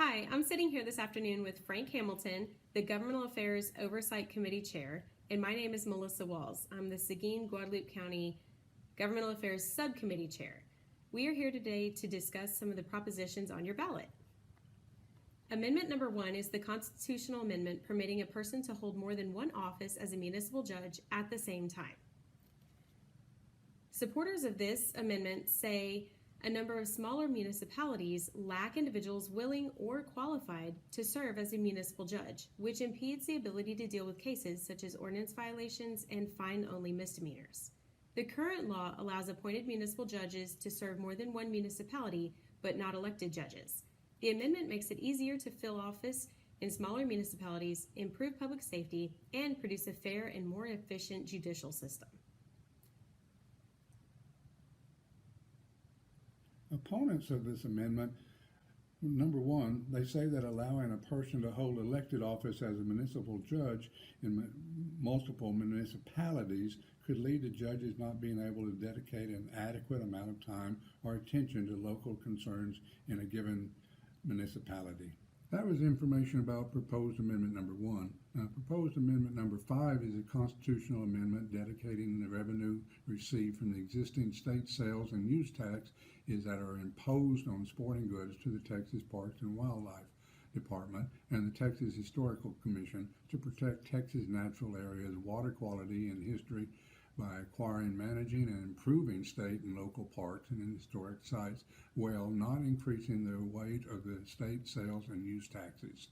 Hi, I'm sitting here this afternoon with Frank Hamilton, the Governmental Affairs Oversight Committee Chair, and my name is Melissa Walls. I'm the Seguin, Guadalupe County Governmental Affairs Subcommittee Chair. We are here today to discuss some of the propositions on your ballot. Amendment number 1 is the constitutional amendment permitting a person to hold more than one office as a municipal judge at the same time. Supporters of this amendment say a number of smaller municipalities lack individuals willing or qualified to serve as a municipal judge, which impedes the ability to deal with cases such as ordinance violations and fine-only misdemeanors. The current law allows appointed municipal judges to serve more than one municipality, but not elected judges. The amendment makes it easier to fill office in smaller municipalities, improve public safety, and produce a fair and more efficient judicial system. Opponents of this amendment, number 1, they say that allowing a person to hold elected office as a municipal judge in multiple municipalities could lead to judges not being able to dedicate an adequate amount of time or attention to local concerns in a given municipality. That was information about proposed amendment number 1. Now, proposed amendment number 5 is a constitutional amendment dedicating the revenue received from the existing state sales and use tax that are imposed on sporting goods to the Texas Parks and Wildlife Department and the Texas Historical Commission to protect Texas natural areas, water quality, and history by acquiring, managing, and improving state and local parks and historic sites while not increasing the weight of the state sales and use taxes.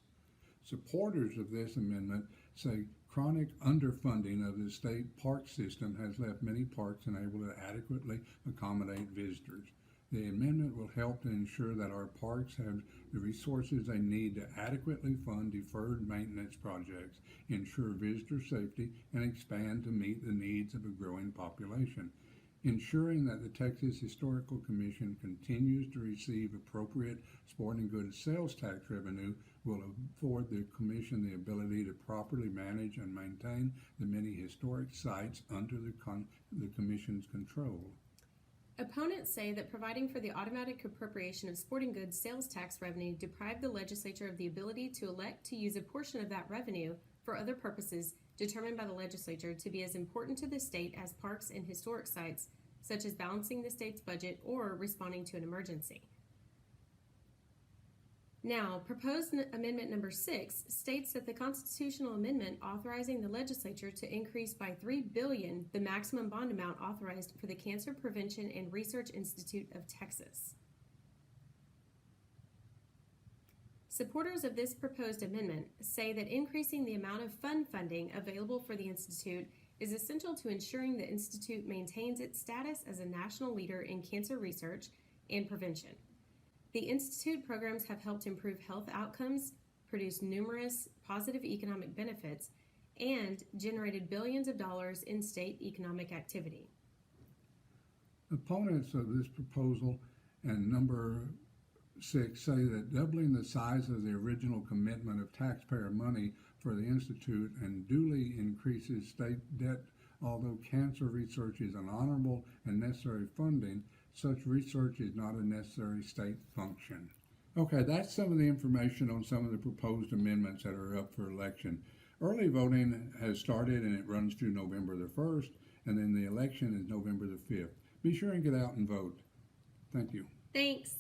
Supporters of this amendment say chronic underfunding of the state park system has left many parks unable to adequately accommodate visitors. The amendment will help to ensure that our parks have the resources they need to adequately fund deferred maintenance projects, ensure visitor safety, and expand to meet the needs of a growing population. Ensuring that the Texas Historical Commission continues to receive appropriate sporting goods sales tax revenue will afford the Commission the ability to properly manage and maintain the many historic sites under the Commission's control. Opponents say that providing for the automatic appropriation of sporting goods sales tax revenue deprived the legislature of the ability to elect to use a portion of that revenue for other purposes determined by the legislature to be as important to the state as parks and historic sites, such as balancing the state's budget or responding to an emergency. Now, proposed amendment number 6 states that the constitutional amendment authorizing the legislature to increase by $3 billion the maximum bond amount authorized for the Cancer Prevention and Research Institute of Texas. Supporters of this proposed amendment say that increasing the amount of fund funding available for the Institute is essential to ensuring the Institute maintains its status as a national leader in cancer research and prevention. The Institute programs have helped improve health outcomes, produced numerous positive economic benefits, and generated billions of dollars in state economic activity. Opponents of this proposal and number 6 say that doubling the size of the original commitment of taxpayer money for the Institute and duly increases state debt. Although cancer research is an honorable and necessary funding, such research is not a necessary state function. Okay, that's some of the information on some of the proposed amendments that are up for election. Early voting has started and it runs through November the 1st, and then the election is November the 5th. Be sure and get out and vote. Thank you. Thanks.